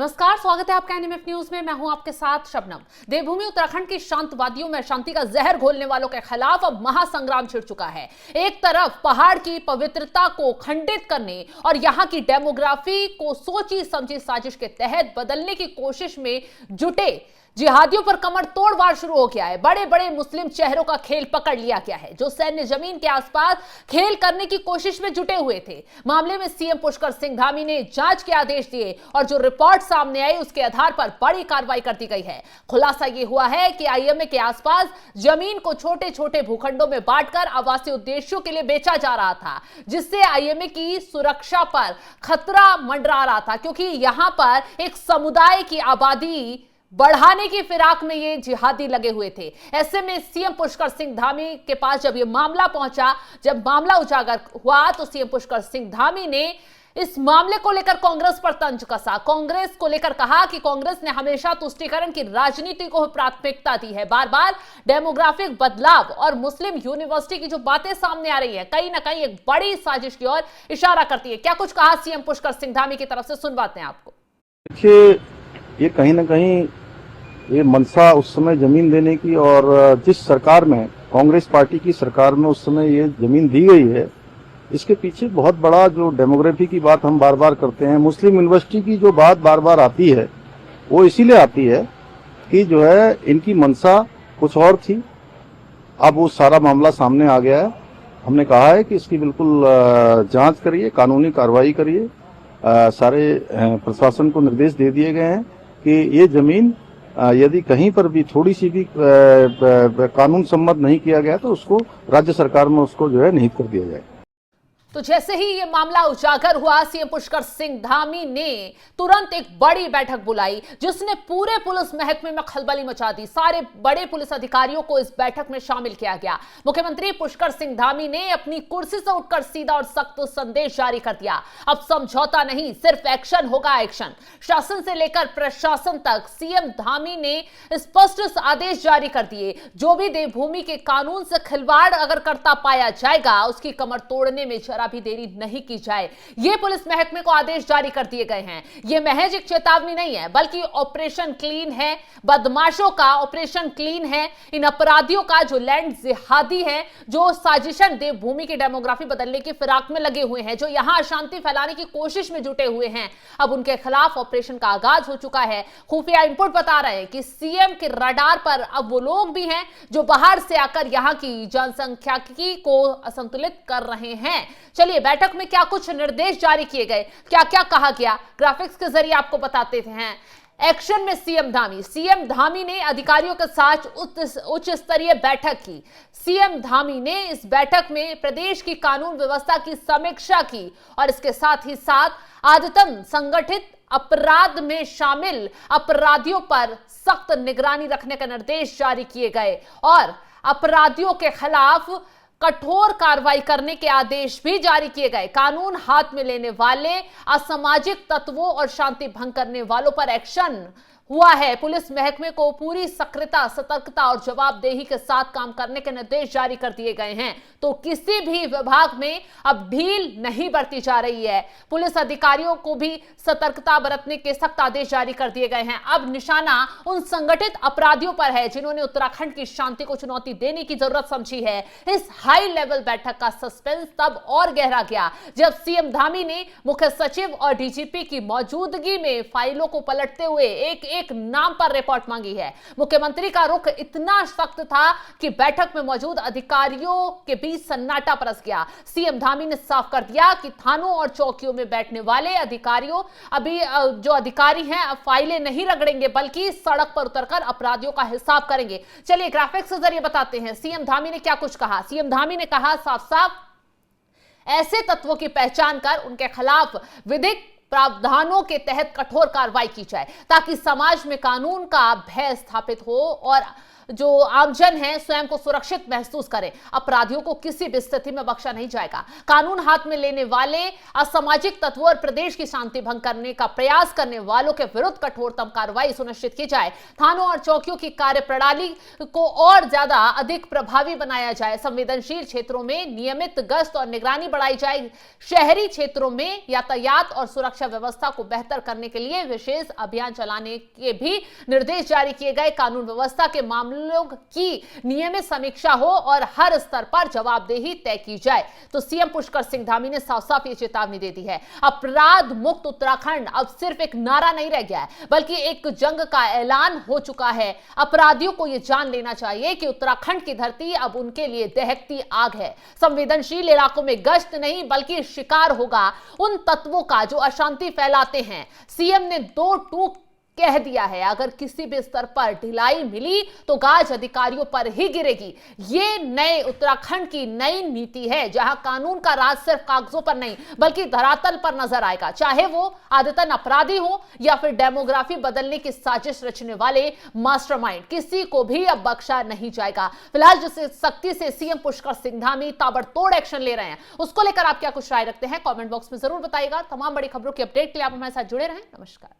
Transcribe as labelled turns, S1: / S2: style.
S1: नमस्कार, स्वागत है आपका एनएमएफ न्यूज में। मैं हूं आपके साथ शबनम। देवभूमि उत्तराखंड की शांतवादियों में शांति का जहर घोलने वालों के खिलाफ अब महासंग्राम छिड़ चुका है। एक तरफ पहाड़ की पवित्रता को खंडित करने और यहां की डेमोग्राफी को सोची समझी साजिश के तहत बदलने की कोशिश में जुटे जिहादियों पर कमर तोड़ वार शुरू हो गया है। बड़े बड़े मुस्लिम चेहरों का खेल पकड़ लिया गया है, जो सैन्य जमीन के आसपास खेल करने की कोशिश में जुटे हुए थे। मामले में सीएम पुष्कर सिंह धामी ने जांच के आदेश दिए और जो रिपोर्ट सामने आई उसके आधार पर बड़ी कार्रवाई कर दी गई है। खुलासा यह हुआ है कि आईएमए के आसपास जमीन को छोटे छोटे भूखंडों में बांटकर आवासीय उद्देश्यों के लिए बेचा जा रहा था, जिससे आईएमए की सुरक्षा पर खतरा मंडरा रहा था, क्योंकि यहां पर एक समुदाय की आबादी बढ़ाने की फिराक में ये जिहादी लगे हुए थे। ऐसे में सीएम पुष्कर सिंह धामी के पास जब ये मामला पहुंचा, जब मामला उजागर हुआ, तो सीएम पुष्कर सिंह धामी ने इस मामले को लेकर कांग्रेस पर तंज कसा। कांग्रेस को लेकर कहा कि कांग्रेस ने हमेशा तुष्टीकरण की राजनीति को प्राथमिकता दी है। बार बार डेमोग्राफिक बदलाव और मुस्लिम यूनिवर्सिटी की जो बातें सामने आ रही है, कहीं ना कहीं एक बड़ी साजिश की ओर इशारा करती है। क्या कुछ कहा सीएम पुष्कर सिंह धामी की तरफ से, सुनवाते हैं आपको।
S2: देखिए, ये कहीं ना कहीं ये मनसा उस समय जमीन देने की, और जिस सरकार में, कांग्रेस पार्टी की सरकार में उस समय ये जमीन दी गई है, इसके पीछे बहुत बड़ा जो डेमोग्राफी की बात हम बार बार करते हैं, मुस्लिम यूनिवर्सिटी की जो बात बार बार आती है, वो इसीलिए आती है कि जो है इनकी मनसा कुछ और थी। अब वो सारा मामला सामने आ गया है। हमने कहा है कि इसकी बिल्कुल जांच करिए, कानूनी कार्रवाई करिए। सारे प्रशासन को निर्देश दे दिए गए हैं कि ये जमीन यदि कहीं पर भी थोड़ी सी भी कानून सम्मत नहीं किया गया तो उसको राज्य सरकार में उसको जो है निहित कर दिया जाए।
S1: तो जैसे ही ये मामला उजागर हुआ, सीएम पुष्कर सिंह धामी ने तुरंत एक बड़ी बैठक बुलाई, जिसने पूरे पुलिस महकमे में खलबली मचा दी। सारे बड़े पुलिस अधिकारियों को इस बैठक में शामिल किया गया। मुख्यमंत्री पुष्कर सिंह धामी ने अपनी कुर्सी से उठकर सीधा और सख्त संदेश जारी कर दिया। अब समझौता नहीं, सिर्फ एक्शन होगा, एक्शन। शासन से लेकर प्रशासन तक सीएम धामी ने स्पष्ट आदेश जारी कर दिए। जो भी देवभूमि के कानून से खिलवाड़ अगर करता पाया जाएगा, उसकी कमर तोड़ने में भी देरी नहीं की जाए। ये पुलिस महकमे को आदेश जारी कर दिए गए हैं। ये महज एक चेतावनी नहीं है, बल्कि ऑपरेशन क्लीन है। बदमाशों का ऑपरेशन क्लीन है। इन अपराधियों का, जो लैंड जिहादी हैं, जो साजिशन देवभूमि की डेमोग्राफी बदलने की फिराक में लगे हुए हैं, जो यहां अशांति फैलाने की कोशिश में जुटे हुए हैं, अब उनके खिलाफ ऑपरेशन का आगाज हो चुका है। खुफिया इनपुट बता रहे हैं कि सीएम के रडार पर अब वो लोग भी हैं जो बाहर से आकर यहां की जनसंख्यिकी को असंतुलित कर रहे हैं। चलिए, बैठक में क्या कुछ निर्देश जारी किए गए, क्या क्या कहा गया, ग्राफिक्स के जरिए आपको बताते हैं। एक्शन में सीएम धामी ने अधिकारियों के साथ उच्च स्तरीय बैठक की। सीएम धामी ने इस बैठक में प्रदेश की कानून व्यवस्था की समीक्षा की और इसके साथ ही साथ आदतन संगठित अपराध में शामिल अपराधियों पर सख्त निगरानी रखने का निर्देश जारी किए गए और अपराधियों के खिलाफ कठोर कार्रवाई करने के आदेश भी जारी किए गए। कानून हाथ में लेने वाले असामाजिक तत्वों और शांति भंग करने वालों पर एक्शन हुआ है। पुलिस महकमे को पूरी सक्रियता, सतर्कता और जवाबदेही के साथ काम करने के निर्देश जारी कर दिए गए हैं। तो किसी भी विभाग में अब ढील नहीं बरती जा रही है। पुलिस अधिकारियों को भी सतर्कता बरतने के सख्त आदेश जारी कर दिए गए हैं। अब निशाना उन संगठित अपराधियों पर है जिन्होंने उत्तराखंड की शांति को चुनौती देने की जरूरत समझी है। इस हाई लेवल बैठक का सस्पेंस तब और गहरा गया जब सीएम धामी ने मुख्य सचिव और डीजीपी की मौजूदगी में फाइलों को पलटते हुए एक नाम पर रिपोर्ट मांगी है। मुख्यमंत्री का रुख इतना सख्त था कि बैठक में मौजूद अधिकारियों के बीच सन्नाटा बरस गया। सीएम धामी ने साफ कर दिया कि थानों और चौकियों में बैठने वाले अधिकारियों, अभी जो अधिकारी हैं, अब फाइलें नहीं रगड़ेंगे, बल्कि सड़क पर उतरकर अपराधियों का हिसाब करेंगे। चलिए, ग्राफिक्स के जरिए बताते हैं सीएम धामी ने क्या कुछ कहा। सीएम धामी ने कहा साफ साफ, ऐसे तत्वों की पहचान कर उनके खिलाफ विधिक प्रावधानों के तहत कठोर कार्रवाई की जाए, ताकि समाज में कानून का भय स्थापित हो और जो आमजन है स्वयं को सुरक्षित महसूस करें। अपराधियों को किसी भी स्थिति में बख्शा नहीं जाएगा। कानून हाथ में लेने वाले, असामाजिक तत्वों और प्रदेश की शांति भंग करने का प्रयास करने वालों के विरुद्ध कठोरतम कार्रवाई सुनिश्चित की जाए। थानों और चौकियों की कार्यप्रणाली को और ज्यादा अधिक प्रभावी बनाया जाए। संवेदनशील क्षेत्रों में नियमित गश्त और निगरानी बढ़ाई जाए। शहरी क्षेत्रों में यातायात और सुरक्षा व्यवस्था को बेहतर करने के लिए विशेष अभियान चलाने के भी निर्देश जारी किए गए। कानून व्यवस्था के मामलों की नियमित समीक्षा हो और हर स्तर पर जवाबदेही तय की जाए। तो सीएम पुष्कर सिंह धामी ने साफ साफ ये चेतावनी दे दी है। अपराध मुक्त उत्तराखंड अब सिर्फ एक नारा नहीं रह गया है, बल्कि एक जंग का ऐलान हो चुका है। अपराधियों को यह जान लेना चाहिए कि उत्तराखंड की धरती अब उनके लिए दहकती आग है। संवेदनशील इलाकों में गश्त नहीं, बल्कि शिकार होगा उन तत्वों का जो अशांति फैलाते हैं। सीएम ने दो टूक कह दिया है, अगर किसी भी स्तर पर ढिलाई मिली तो गाज अधिकारियों पर ही गिरेगी। ये नए उत्तराखंड की नई नीति है, जहां कानून का राज सिर्फ कागजों पर नहीं बल्कि धरातल पर नजर आएगा, चाहे वो आदतन अपराधी हो या फिर डेमोग्राफी बदलने की साजिश रचने वाले मास्टरमाइंड। किसी को भी अब बख्शा नहीं जाएगा। फिलहाल जिस सख्ती से सीएम पुष्कर सिंह धामी ताबड़तोड़ एक्शन ले रहे हैं, उसको लेकर आप क्या कुछ राय रखते हैं, कमेंट बॉक्स में जरूर बताइएगा। तमाम बड़ी खबरों की अपडेट के लिए आप हमारे साथ जुड़े रहें। नमस्कार।